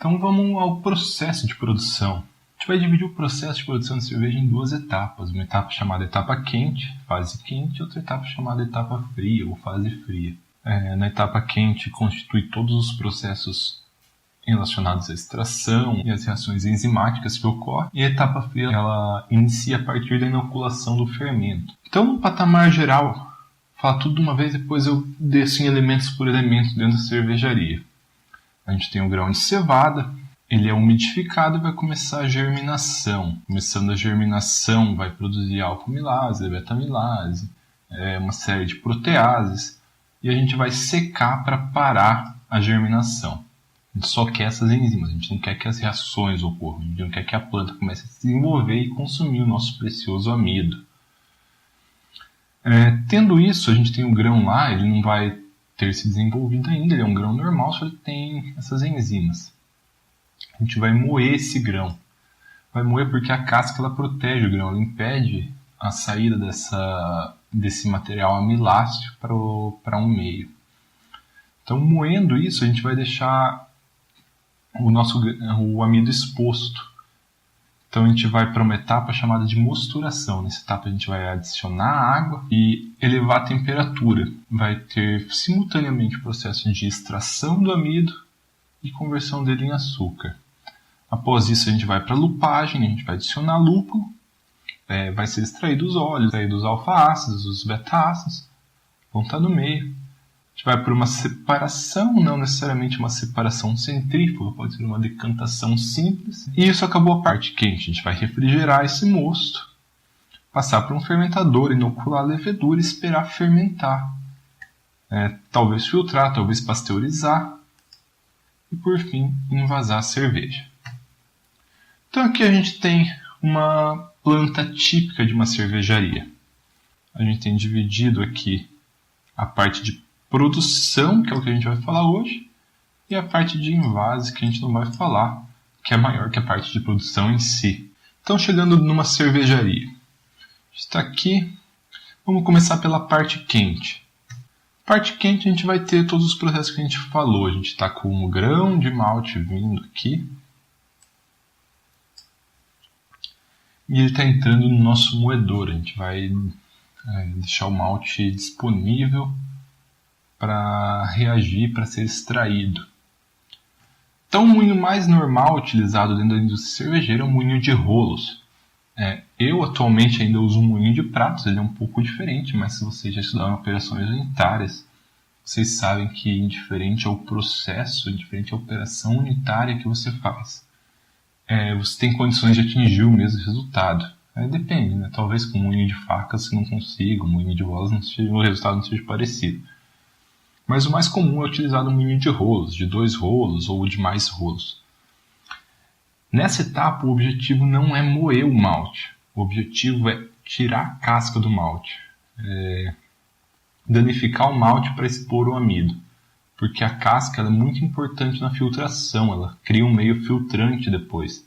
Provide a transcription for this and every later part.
Então vamos ao processo de produção. A gente vai dividir o processo de produção de cerveja em duas etapas. Uma etapa chamada etapa quente, fase quente, e outra etapa chamada etapa fria ou fase fria. Na etapa quente constitui todos os processos relacionados à extração e às reações enzimáticas que ocorrem. E a etapa fria ela inicia a partir da inoculação do fermento. Então, no patamar geral, falar tudo de uma vez, depois eu desço em elementos por elementos dentro da cervejaria. A gente tem o grão de cevada, ele é umidificado e vai começar a germinação. Começando a germinação, vai produzir alfa-amilase, beta-amilase, uma série de proteases, e a gente vai secar para parar a germinação. A gente só quer essas enzimas, a gente não quer que as reações ocorram, a gente não quer que a planta comece a se desenvolver e consumir o nosso precioso amido. Tendo isso, a gente tem o grão lá, ele não vai ter se desenvolvido ainda, ele é um grão normal, só que tem essas enzimas. A gente vai moer esse grão. Vai moer porque a casca ela protege o grão, ela impede a saída desse material amiláceo para um meio. Então, moendo isso, a gente vai deixar o amido exposto. Então, a gente vai para uma etapa chamada de mosturação. Nessa etapa, a gente vai adicionar água e elevar a temperatura. Vai ter simultaneamente o processo de extração do amido e conversão dele em açúcar. Após isso, a gente vai para a lupagem, a gente vai adicionar lúpulo. Vai ser extraído os óleos, extraído os alfa-ácidos, os beta-ácidos, vão estar no meio. A gente vai por uma separação, não necessariamente uma separação centrífuga, pode ser uma decantação simples. E isso acabou a parte quente. A gente vai refrigerar esse mosto, passar por um fermentador, inocular a levedura e esperar fermentar. Talvez filtrar, talvez pasteurizar. E por fim, envasar a cerveja. Então aqui a gente tem uma planta típica de uma cervejaria. A gente tem dividido aqui a parte de produção, que é o que a gente vai falar hoje, e a parte de invase, que a gente não vai falar, que é maior que a parte de produção em si. Então, chegando numa cervejaria. Está aqui, vamos começar pela parte quente. Parte quente a gente vai ter todos os processos que a gente falou. A gente está com um grão de malte vindo aqui. E ele está entrando no nosso moedor. A gente vai deixar o malte disponível para reagir, para ser extraído. Então, o moinho mais normal utilizado dentro da indústria cervejeira é o moinho de rolos. Eu atualmente ainda uso um moinho de pratos, ele é um pouco diferente, mas se vocês já estudaram operações unitárias, vocês sabem que indiferente ao processo, indiferente à operação unitária que você faz, você tem condições de atingir o mesmo resultado. Depende, né? Talvez com um moinho de faca você não consiga, um moinho de bolas o resultado não seja parecido. Mas o mais comum é utilizar um moinho de rolos, de 2 rolos ou de mais rolos. Nessa etapa, o objetivo não é moer o malte. O objetivo é tirar a casca do malte. Danificar o malte para expor o amido. Porque a casca ela é muito importante na filtração. Ela cria um meio filtrante depois.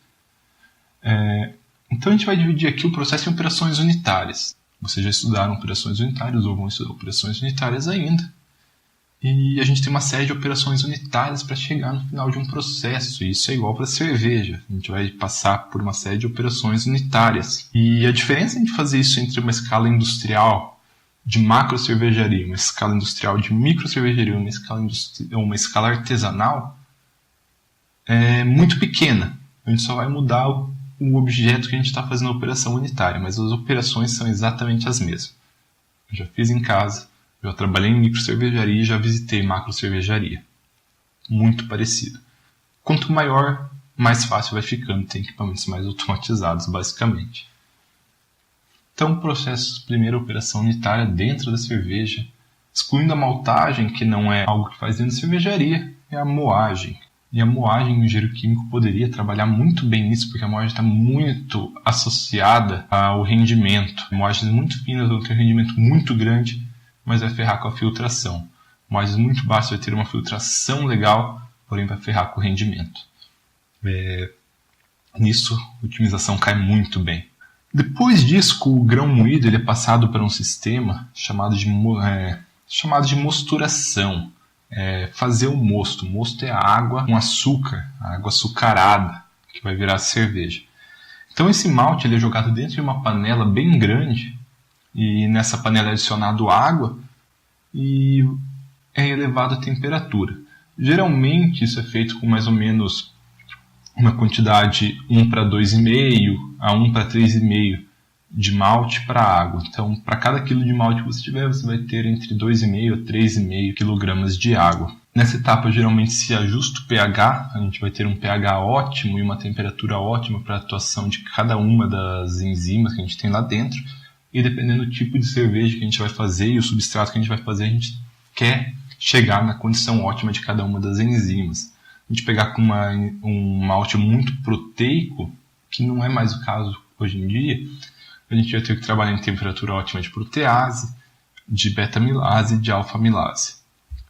Então a gente vai dividir aqui o processo em operações unitárias. Vocês já estudaram operações unitárias ou vão estudar operações unitárias ainda. E a gente tem uma série de operações unitárias para chegar no final de um processo. E isso é igual para a cerveja. A gente vai passar por uma série de operações unitárias. E a diferença de fazer isso entre uma escala industrial de macro cervejaria, uma escala industrial de micro cervejaria, uma escala artesanal, é muito pequena. A gente só vai mudar o objeto que a gente está fazendo a operação unitária, mas as operações são exatamente as mesmas. Eu já fiz em casa. Já trabalhei em micro cervejaria e já visitei macro cervejaria. Muito parecido. Quanto maior, mais fácil vai ficando. Tem equipamentos mais automatizados, basicamente. Então, processos, primeira operação unitária dentro da cerveja. Excluindo a maltagem, que não é algo que faz dentro da cervejaria, é a moagem. E a moagem, o engenheiro químico poderia trabalhar muito bem nisso, porque a moagem está muito associada ao rendimento. Moagens muito finas vão ter um rendimento muito grande, mas vai ferrar com a filtração. Moagens muito baixas vai ter uma filtração legal, porém vai ferrar com o rendimento. Nisso, a otimização cai muito bem. Depois disso, o grão moído ele é passado para um sistema chamado de mosturação. fazer o mosto. O mosto é a água com açúcar, a água açucarada, que vai virar cerveja. Então esse malte ele é jogado dentro de uma panela bem grande, e nessa panela é adicionado água e é elevado a temperatura. Geralmente isso é feito com mais ou menos uma quantidade 1 para 2,5 a 1 para 3,5 de malte para água. Então, para cada quilo de malte que você tiver, você vai ter entre 2,5 a 3,5 kg de água. Nessa etapa, geralmente se ajusta o pH, a gente vai ter um pH ótimo e uma temperatura ótima para a atuação de cada uma das enzimas que a gente tem lá dentro. E dependendo do tipo de cerveja que a gente vai fazer e o substrato que a gente vai fazer, a gente quer chegar na condição ótima de cada uma das enzimas. A gente pegar com um malte muito proteico, que não é mais o caso hoje em dia, a gente vai ter que trabalhar em temperatura ótima de protease, de beta-milase e de alfa-milase.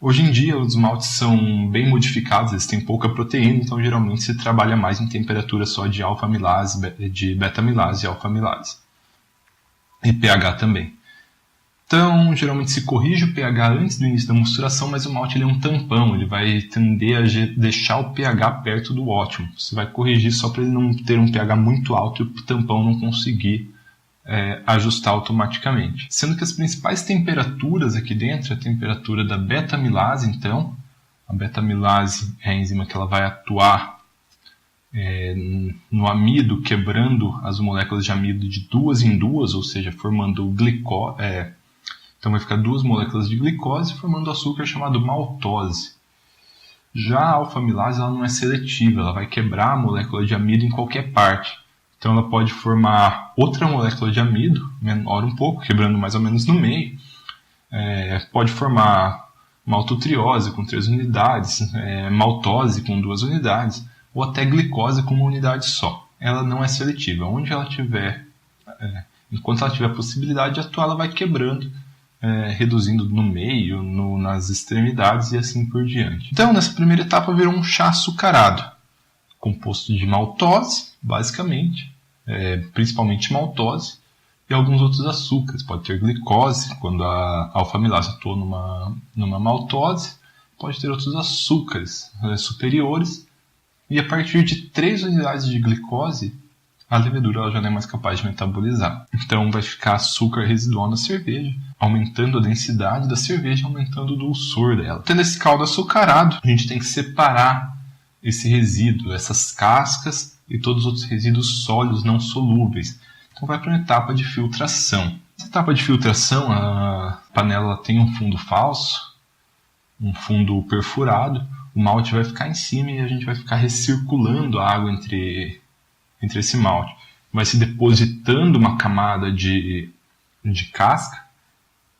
Hoje em dia os maltes são bem modificados, eles têm pouca proteína, então geralmente se trabalha mais em temperatura só de alfa-milase, de beta-milase e alfa-milase. E pH também. Então, geralmente se corrige o pH antes do início da mosturação, mas o malte ele é um tampão, ele vai tender a deixar o pH perto do ótimo. Você vai corrigir só para ele não ter um pH muito alto e o tampão não conseguir ajustar automaticamente. Sendo que as principais temperaturas aqui dentro, a temperatura da beta-milase, então, a beta-milase é a enzima que ela vai atuar no amido, quebrando as moléculas de amido de duas em duas, ou seja, formando glicose. Então vai ficar duas moléculas de glicose formando açúcar chamado maltose. Já a alfa-milase ela não é seletiva, ela vai quebrar a molécula de amido em qualquer parte. Então ela pode formar outra molécula de amido, menor um pouco, quebrando mais ou menos no meio. Pode formar maltotriose com 3 unidades, maltose com 2 unidades, ou até glicose com 1 unidade só. Ela não é seletiva. Onde ela tiver, enquanto ela tiver a possibilidade de atuar, ela vai quebrando, reduzindo no meio, nas extremidades e assim por diante. Então, nessa primeira etapa, virou um chá açucarado, composto de maltose, basicamente, principalmente maltose, e alguns outros açúcares. Pode ter glicose, quando a alfa-milase atua numa maltose, pode ter outros açúcares superiores, e a partir de 3 unidades de glicose, a levedura ela já não é mais capaz de metabolizar. Então vai ficar açúcar residual na cerveja, aumentando a densidade da cerveja, aumentando o dulçor dela. Tendo esse caldo açucarado, a gente tem que separar esse resíduo, essas cascas e todos os outros resíduos sólidos não solúveis. Então vai para uma etapa de filtração. Nessa etapa de filtração, a panela tem um fundo falso, um fundo perfurado, o malte vai ficar em cima e a gente vai ficar recirculando a água entre esse malte. Vai se depositando uma camada de casca,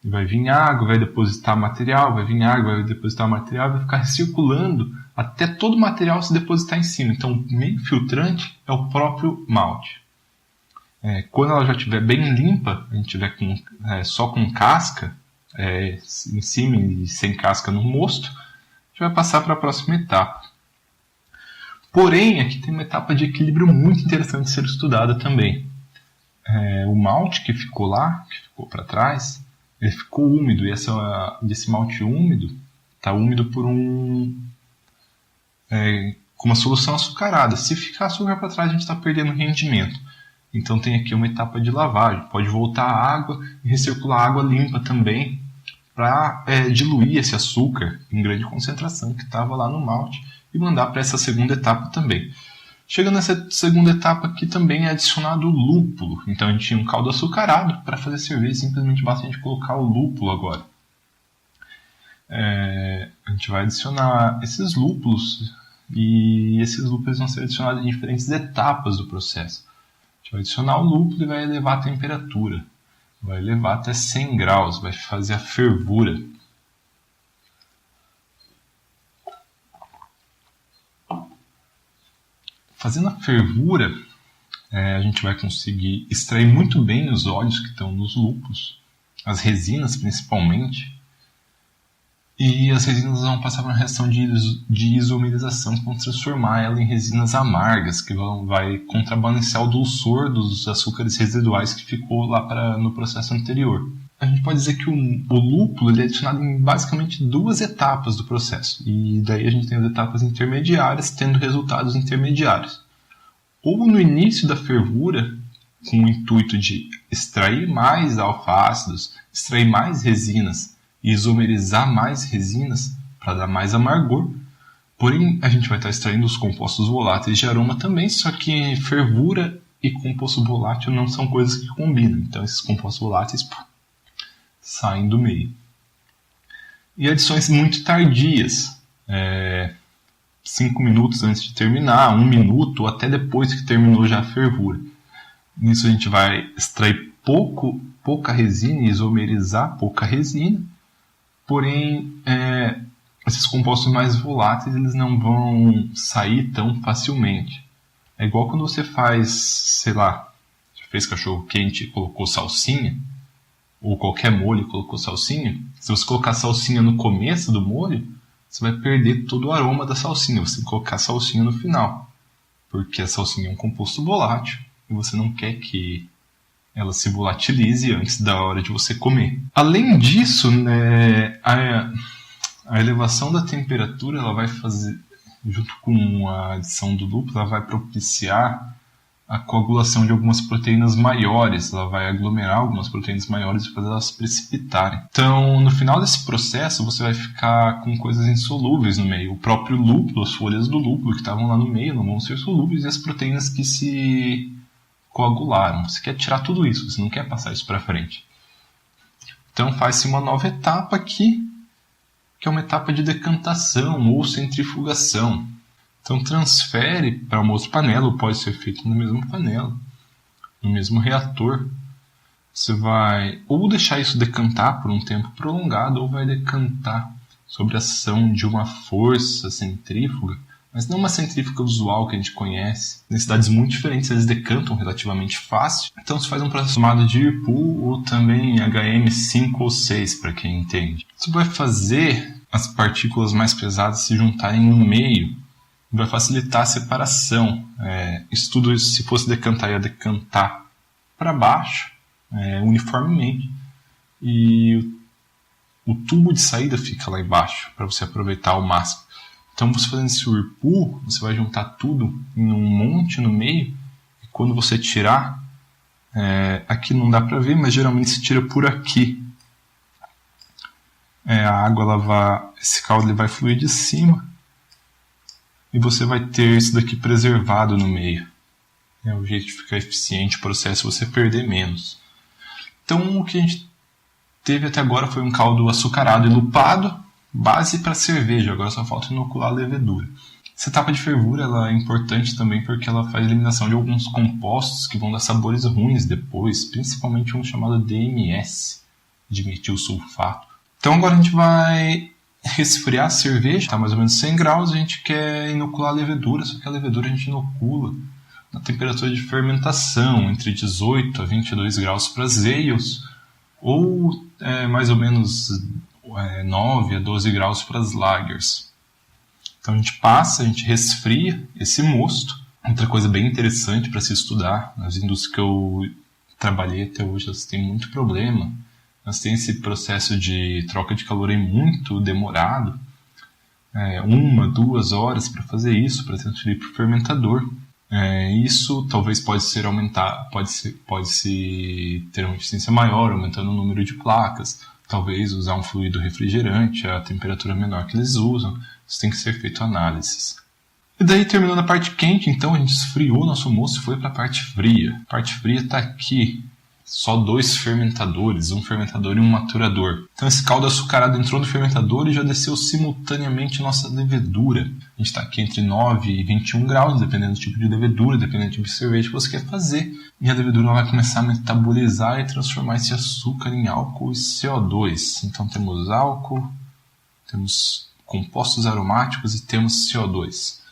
e vai vir água, vai depositar material, vai vir água, vai depositar material, vai ficar recirculando até todo o material se depositar em cima. Então o meio filtrante é o próprio malte. Quando ela já estiver bem limpa, a gente estiver só com casca em cima e sem casca no mosto, a gente vai passar para a próxima etapa. Porém, aqui tem uma etapa de equilíbrio muito interessante de ser estudada também. O malte que ficou lá, que ficou para trás, ele ficou úmido, e esse malte úmido está úmido por com uma solução açucarada. Se ficar açúcar para trás, a gente está perdendo rendimento. Então tem aqui uma etapa de lavagem. Pode voltar a água e recircular água limpa também, para diluir esse açúcar em grande concentração que estava lá no malte e mandar para essa segunda etapa também. Chegando nessa segunda etapa aqui também é adicionado o lúpulo. Então a gente tinha um caldo açucarado, para fazer cerveja simplesmente basta a gente colocar o lúpulo agora. A gente vai adicionar esses lúpulos, e esses lúpulos vão ser adicionados em diferentes etapas do processo. A gente vai adicionar o lúpulo e vai elevar a temperatura. Vai levar até 100 graus, vai fazer a fervura. Fazendo a fervura, a gente vai conseguir extrair muito bem os óleos que estão nos lúpulos, as resinas principalmente, e as resinas vão passar por uma reação de isomerização que vão transformar ela em resinas amargas, que vai contrabalancear o dulçor dos açúcares residuais que ficou lá no processo anterior. a gente pode dizer que o lúpulo ele é adicionado em basicamente 2 etapas do processo. E daí a gente tem as etapas intermediárias tendo resultados intermediários. Ou no início da fervura, com o intuito de extrair mais alfa-ácidos, extrair mais resinas e isomerizar mais resinas para dar mais amargor. Porém, a gente vai estar extraindo os compostos voláteis de aroma também, só que fervura e composto volátil não são coisas que combinam. Então, esses compostos voláteis saem do meio. E adições muito tardias, 5 minutos antes de terminar, 1 minuto, ou até depois que terminou já a fervura. Nisso a gente vai extrair pouca resina e isomerizar pouca resina, porém esses compostos mais voláteis eles não vão sair tão facilmente. É igual quando você faz, sei lá, você fez cachorro quente e colocou salsinha, ou qualquer molho e colocou salsinha. Se você colocar salsinha no começo do molho, você vai perder todo o aroma da salsinha. Você tem que colocar salsinha no final, porque a salsinha é um composto volátil e você não quer que ela se volatilize antes da hora de você comer. Além disso, né, a elevação da temperatura ela vai fazer, junto com a adição do lúpulo, ela vai propiciar a coagulação de algumas proteínas maiores, ela vai aglomerar algumas proteínas maiores e fazer elas precipitarem. Então, no final desse processo, você vai ficar com coisas insolúveis no meio. O próprio lúpulo, as folhas do lúpulo que estavam lá no meio não vão ser solúveis e as proteínas que se coagularam. Você quer tirar tudo isso, você não quer passar isso para frente. Então, faz-se uma nova etapa aqui, que é uma etapa de decantação ou centrifugação. Então transfere para uma outra panela, ou pode ser feito na mesma panela, no mesmo reator. Você vai ou deixar isso decantar por um tempo prolongado, ou vai decantar sobre a ação de uma força centrífuga, mas não uma centrífuga usual que a gente conhece. Em cidades muito diferentes eles decantam relativamente fácil. Então se faz um processo chamado de Whirlpool ou também HM5 ou 6, para quem entende. Isso vai fazer as partículas mais pesadas se juntarem no meio, vai facilitar a separação. Isso tudo, se fosse decantar, ia decantar para baixo, uniformemente, e o tubo de saída fica lá embaixo, para você aproveitar ao máximo. Então, você fazendo esse whirlpool, você vai juntar tudo em um monte no meio, e quando você tirar, aqui não dá para ver, mas geralmente se tira por aqui. A água, esse caldo ele vai fluir de cima, e você vai ter isso daqui preservado no meio. É o jeito de ficar eficiente o processo, você perder menos. Então o que a gente teve até agora foi um caldo açucarado e lupado, base para cerveja, agora só falta inocular a levedura. Essa etapa de fervura ela é importante também porque ela faz a eliminação de alguns compostos que vão dar sabores ruins depois, principalmente um chamado DMS, dimetilsulfato. Então agora a gente vai resfriar a cerveja, está mais ou menos 100 graus, a gente quer inocular a levedura, só que a levedura a gente inocula na temperatura de fermentação, entre 18 a 22 graus para as ales, ou mais ou menos 9 a 12 graus para as lagers. Então a gente resfria esse mosto. Outra coisa bem interessante para se estudar, nas indústrias que eu trabalhei até hoje, elas têm muito problema. Nós temos esse processo de troca de calor aí muito demorado, 1, 2 horas para fazer isso, para transferir para o fermentador. Isso talvez pode se ter uma eficiência maior, aumentando o número de placas, talvez usar um fluido refrigerante, a temperatura menor que eles usam. Isso tem que ser feito análises. E daí, terminando a parte quente, então a gente esfriou nosso moço e foi para a parte fria. A parte fria está aqui. Só 2 fermentadores, um fermentador e um maturador. Então esse caldo açucarado entrou no fermentador e já desceu simultaneamente nossa levedura. A gente está aqui entre 9 e 21 graus, dependendo do tipo de levedura, dependendo do tipo de cerveja que você quer fazer. E a levedura vai começar a metabolizar e transformar esse açúcar em álcool e CO2. Então temos álcool, temos compostos aromáticos e temos CO2.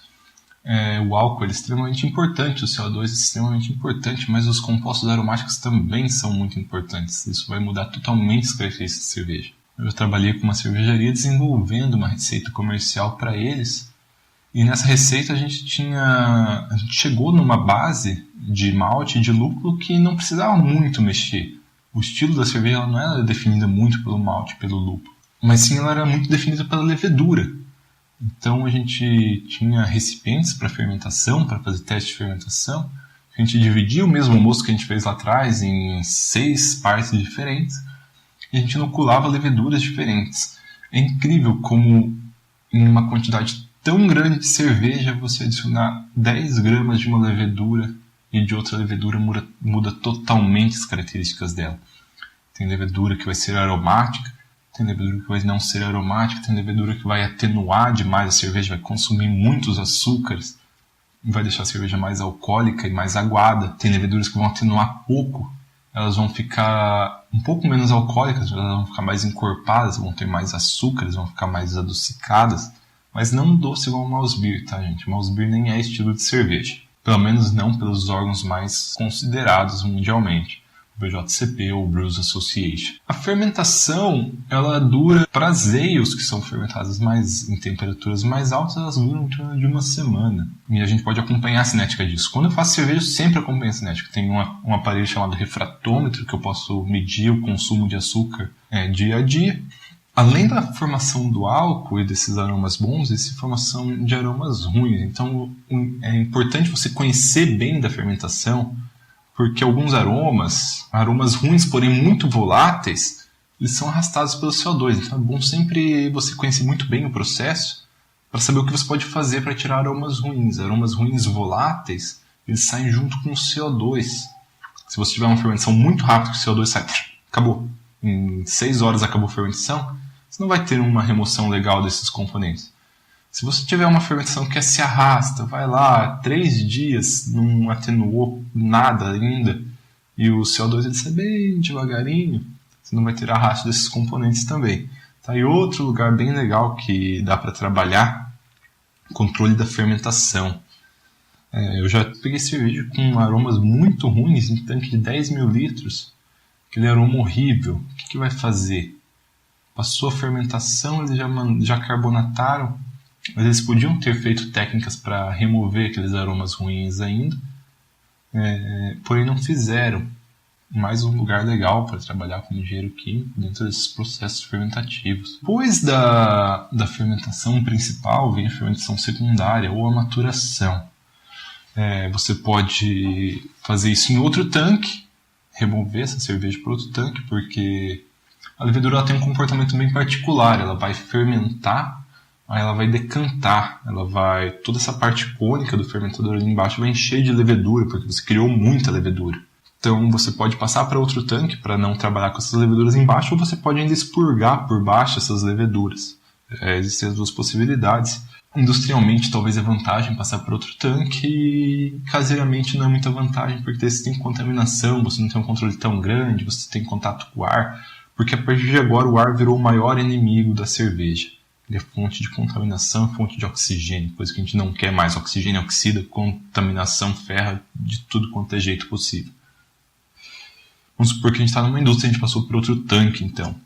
O álcool é extremamente importante, o CO2 é extremamente importante, mas os compostos aromáticos também são muito importantes. Isso vai mudar totalmente as características de cerveja. Eu trabalhei com uma cervejaria desenvolvendo uma receita comercial para eles, e nessa receita a gente chegou numa base de malte e de lúpulo que não precisava muito mexer. O estilo da cerveja ela não era definida muito pelo malte, pelo lúpulo, mas sim ela era muito definida pela levedura. Então a gente tinha recipientes para fermentação, para fazer teste de fermentação. A gente dividia o mesmo mosto que a gente fez lá atrás em 6 partes diferentes e a gente inoculava leveduras diferentes. É incrível como em uma quantidade tão grande de cerveja você adicionar 10 gramas de uma levedura e de outra levedura muda totalmente as características dela. Tem levedura que vai ser aromática, tem levedura que vai não ser aromática, tem levedura que vai atenuar demais a cerveja, vai consumir muitos açúcares, vai deixar a cerveja mais alcoólica e mais aguada. Tem leveduras que vão atenuar pouco, elas vão ficar um pouco menos alcoólicas, elas vão ficar mais encorpadas, vão ter mais açúcares, vão ficar mais adocicadas, mas não doce igual o Malz Bier, tá, gente? Malz Bier nem é estilo de cerveja, pelo menos não pelos órgãos mais considerados mundialmente, o BJCP ou o Brewers Association. A fermentação, ela dura para as ales que são fermentadas em temperaturas mais altas, elas duram em torno de uma semana. E a gente pode acompanhar a cinética disso. Quando eu faço cerveja, eu sempre acompanho a cinética. Tem um aparelho chamado refratômetro, que eu posso medir o consumo de açúcar dia a dia. Além da formação do álcool e desses aromas bons, existe formação de aromas ruins. Então é importante você conhecer bem da fermentação, porque alguns aromas ruins, porém muito voláteis, eles são arrastados pelo CO2. Então é bom sempre você conhecer muito bem o processo para saber o que você pode fazer para tirar aromas ruins. Aromas ruins voláteis, eles saem junto com o CO2. Se você tiver uma fermentação muito rápida, que o CO2 sai, acabou. Em 6 horas acabou a fermentação, você não vai ter uma remoção legal desses componentes. Se você tiver uma fermentação que se arrasta, vai lá, 3 dias, não atenuou nada ainda, e o CO2 ele sai bem devagarinho, você não vai ter arrasto desses componentes também. Tá? E outro lugar bem legal que dá para trabalhar, controle da fermentação. Eu já peguei cerveja com aromas muito ruins em tanque de 10 mil litros, aquele aroma horrível. O que vai fazer? Passou a fermentação, eles já carbonataram, mas eles podiam ter feito técnicas para remover aqueles aromas ruins ainda, porém não fizeram. Mais um lugar legal para trabalhar com engenheiro químico dentro desses processos fermentativos. Depois da fermentação principal vem a fermentação secundária ou a maturação. Você pode fazer isso em outro tanque, remover essa cerveja para outro tanque, porque a levedura ela tem um comportamento bem particular. Ela vai fermentar, aí ela vai decantar, toda essa parte cônica do fermentador ali embaixo vai encher de levedura, porque você criou muita levedura. Então você pode passar para outro tanque para não trabalhar com essas leveduras embaixo, ou você pode ainda expurgar por baixo essas leveduras. Existem as duas possibilidades. Industrialmente talvez é vantagem passar para outro tanque, e caseiramente não é muita vantagem, porque você tem contaminação, você não tem um controle tão grande, você tem contato com o ar, porque a partir de agora o ar virou o maior inimigo da cerveja. Ele é fonte de contaminação, fonte de oxigênio, coisa que a gente não quer mais. Oxigênio oxida, contaminação ferra de tudo quanto é jeito possível. Vamos supor que a gente está numa indústria e a gente passou por outro tanque, então.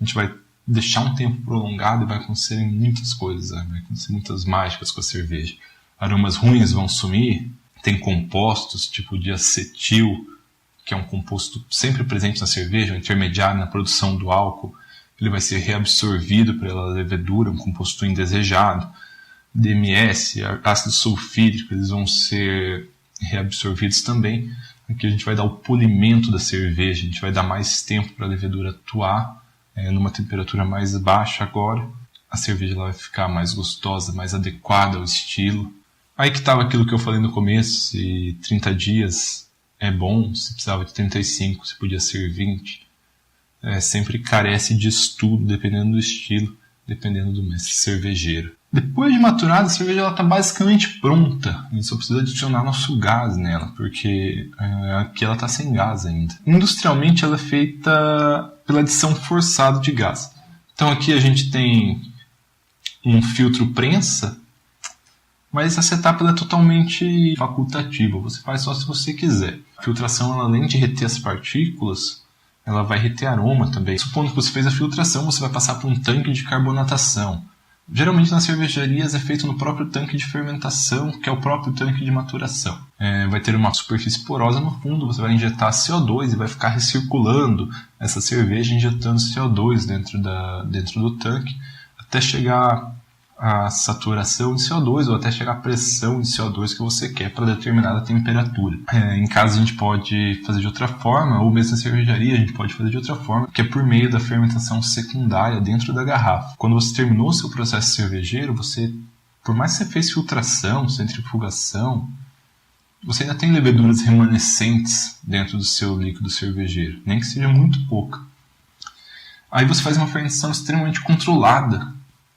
A gente vai deixar um tempo prolongado e vai acontecer muitas coisas, vai acontecer muitas mágicas com a cerveja. Aromas ruins vão sumir, tem compostos tipo de acetil, que é um composto sempre presente na cerveja, um intermediário na produção do álcool. Ele vai ser reabsorvido pela levedura, um composto indesejado. DMS, ácido sulfídrico, eles vão ser reabsorvidos também. Aqui a gente vai dar o polimento da cerveja, a gente vai dar mais tempo para a levedura atuar numa temperatura mais baixa agora. A cerveja ela vai ficar mais gostosa, mais adequada ao estilo. Aí que estava aquilo que eu falei no começo, se 30 dias é bom, se precisava de 35, se podia ser 20. Sempre carece de estudo, dependendo do estilo, dependendo do mestre cervejeiro. Depois de maturada, a cerveja está basicamente pronta. A gente só precisa adicionar nosso gás nela, porque aqui ela está sem gás ainda. Industrialmente, ela é feita pela adição forçada de gás. Então aqui a gente tem um filtro prensa, mas essa etapa ela é totalmente facultativa. Você faz só se você quiser. A filtração, ela, além de reter as partículas, ela vai reter aroma também. Supondo que você fez a filtração, você vai passar por um tanque de carbonatação. Geralmente nas cervejarias é feito no próprio tanque de fermentação, que é o próprio tanque de maturação. Vai ter uma superfície porosa no fundo, você vai injetar CO2 e vai ficar recirculando essa cerveja, injetando CO2 dentro do tanque, até chegar a saturação de CO2 ou até chegar à pressão de CO2 que você quer para determinada temperatura. Em casa a gente pode fazer de outra forma, ou mesmo na cervejaria a gente pode fazer de outra forma, que é por meio da fermentação secundária dentro da garrafa. Quando você terminou o seu processo cervejeiro, por mais que você fez filtração, centrifugação, você ainda tem leveduras remanescentes dentro do seu líquido cervejeiro, nem que seja muito pouca. Aí você faz uma fermentação extremamente controlada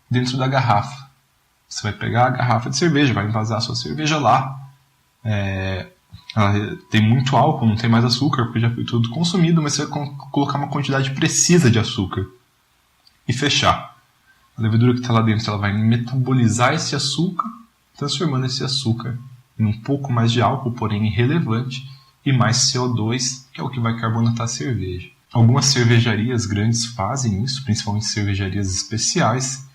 dentro da garrafa. Você vai pegar a garrafa de cerveja, vai envasar a sua cerveja lá. Ela tem muito álcool, não tem mais açúcar, porque já foi tudo consumido, mas você vai colocar uma quantidade precisa de açúcar e fechar. A levedura que está lá dentro ela vai metabolizar esse açúcar, transformando esse açúcar em um pouco mais de álcool, porém irrelevante, e mais CO2, que é o que vai carbonatar a cerveja. Algumas cervejarias grandes fazem isso, principalmente cervejarias especiais,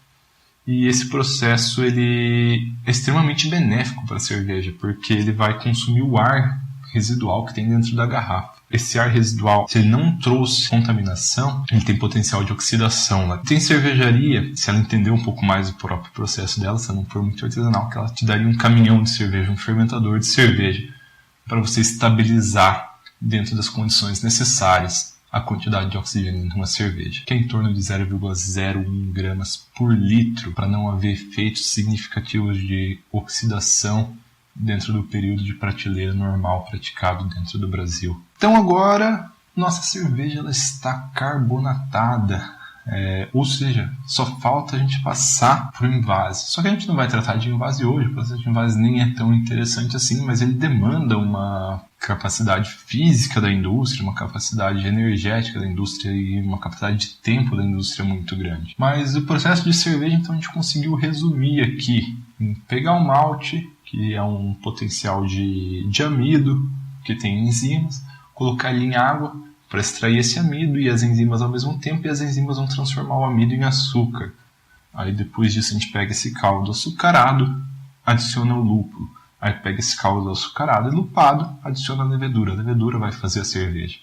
e esse processo ele é extremamente benéfico para a cerveja, porque ele vai consumir o ar residual que tem dentro da garrafa. Esse ar residual, se ele não trouxe contaminação, ele tem potencial de oxidação. Lá. Tem cervejaria, se ela entender um pouco mais o próprio processo dela, se ela não for muito artesanal, que ela te daria um caminhão de cerveja, um fermentador de cerveja, para você estabilizar dentro das condições necessárias a quantidade de oxigênio de uma cerveja, que é em torno de 0,01 gramas por litro, para não haver efeitos significativos de oxidação dentro do período de prateleira normal praticado dentro do Brasil. Então agora, nossa cerveja ela está carbonatada, ou seja, só falta a gente passar para o envase. Só que a gente não vai tratar de envase hoje, o processo de envase nem é tão interessante assim, mas ele demanda uma capacidade física da indústria, uma capacidade energética da indústria e uma capacidade de tempo da indústria muito grande. Mas o processo de cerveja, então, a gente conseguiu resumir aqui em pegar um malte, que é um potencial de amido, que tem enzimas, colocar ele em água para extrair esse amido e as enzimas ao mesmo tempo, e as enzimas vão transformar o amido em açúcar. Aí depois disso a gente pega esse caldo açucarado, adiciona o lúpulo. Aí pega esse caldo açucarado e lupado, adiciona a levedura. A levedura vai fazer a cerveja.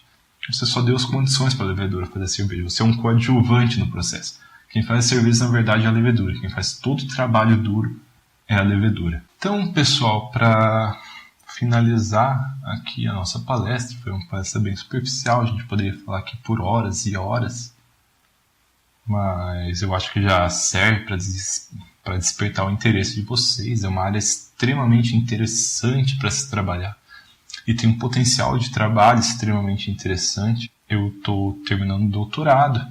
Você só deu as condições para a levedura fazer a cerveja. Você é um coadjuvante no processo. Quem faz a cerveja, na verdade, é a levedura. Quem faz todo o trabalho duro é a levedura. Então, pessoal, para finalizar aqui a nossa palestra, foi uma palestra bem superficial, a gente poderia falar aqui por horas e horas, mas eu acho que já serve para despertar o interesse de vocês. É uma área extremamente interessante para se trabalhar e tem um potencial de trabalho extremamente interessante. Eu estou terminando o doutorado.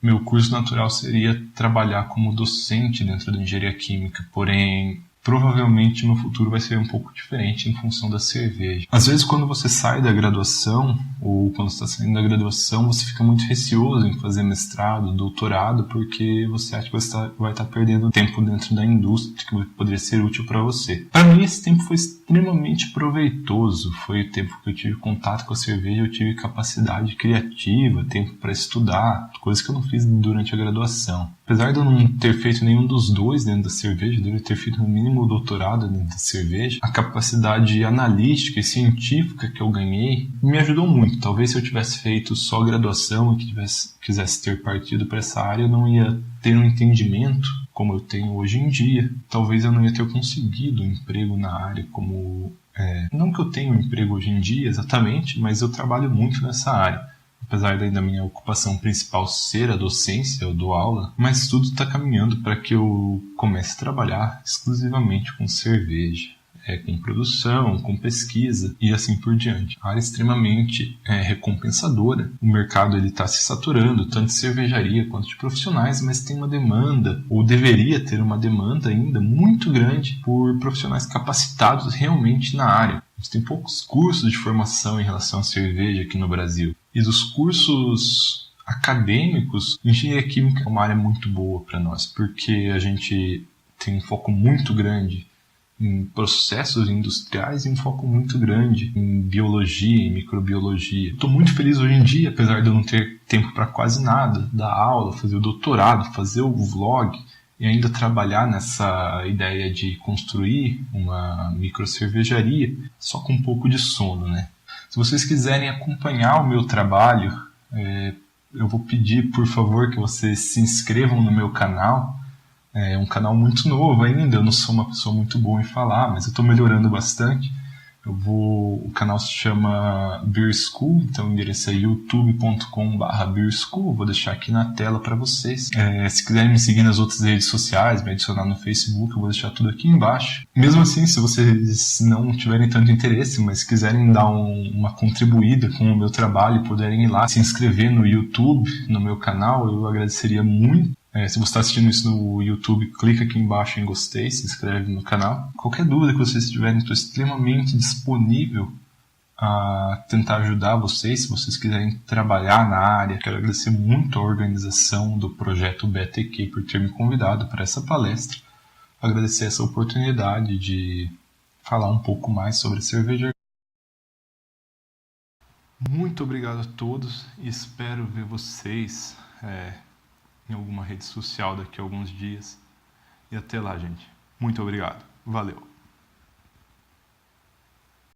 Meu curso natural seria trabalhar como docente dentro da engenharia química, porém provavelmente no futuro vai ser um pouco diferente em função da cerveja. Às vezes quando você sai da graduação, ou quando você está saindo da graduação, você fica muito receoso em fazer mestrado, doutorado, porque você acha que você vai estar perdendo tempo dentro da indústria que poderia ser útil para você. Para mim esse tempo foi extremamente proveitoso, foi o tempo que eu tive contato com a cerveja, eu tive capacidade criativa, tempo para estudar, coisas que eu não fiz durante a graduação. Apesar de eu não ter feito nenhum dos dois dentro da cerveja, eu deveria ter feito no mínimo doutorado dentro da cerveja, a capacidade analítica e científica que eu ganhei me ajudou muito. Talvez se eu tivesse feito só graduação e quisesse ter partido para essa área, eu não ia ter um entendimento como eu tenho hoje em dia. Talvez eu não ia ter conseguido um emprego na área como... Não que eu tenha um emprego hoje em dia exatamente, mas eu trabalho muito nessa área. Apesar da minha ocupação principal ser a docência, eu dou aula, mas tudo está caminhando para que eu comece a trabalhar exclusivamente com cerveja, com produção, com pesquisa e assim por diante. A área é extremamente recompensadora. O mercado está se saturando, tanto de cervejaria quanto de profissionais, mas tem uma demanda, ou deveria ter uma demanda ainda muito grande por profissionais capacitados realmente na área. A gente tem poucos cursos de formação em relação à cerveja aqui no Brasil. E dos cursos acadêmicos, engenharia química é uma área muito boa para nós, porque a gente tem um foco muito grande em processos industriais e um foco muito grande em biologia, em microbiologia. Estou muito feliz hoje em dia, apesar de eu não ter tempo para quase nada, dar aula, fazer o doutorado, fazer o vlog, e ainda trabalhar nessa ideia de construir uma microcervejaria só com um pouco de sono, né? Se vocês quiserem acompanhar o meu trabalho, eu vou pedir, por favor, que vocês se inscrevam no meu canal. É um canal muito novo ainda, eu não sou uma pessoa muito boa em falar, mas eu estou melhorando bastante. O canal se chama Beer School, então o endereço é youtube.com/beerschool, vou deixar aqui na tela para vocês. Se quiserem me seguir nas outras redes sociais, me adicionar no Facebook, eu vou deixar tudo aqui embaixo. Mesmo assim, se vocês não tiverem tanto interesse, mas quiserem dar uma contribuída com o meu trabalho, puderem ir lá se inscrever no YouTube, no meu canal, eu agradeceria muito. Se você está assistindo isso no YouTube, clica aqui embaixo em gostei, se inscreve no canal. Qualquer dúvida que vocês tiverem, estou extremamente disponível a tentar ajudar vocês, se vocês quiserem trabalhar na área. Quero agradecer muito a organização do projeto BTQ por ter me convidado para essa palestra. Agradecer essa oportunidade de falar um pouco mais sobre cerveja. Muito obrigado a todos e espero ver vocês em alguma rede social daqui a alguns dias. E até lá, gente. Muito obrigado. Valeu.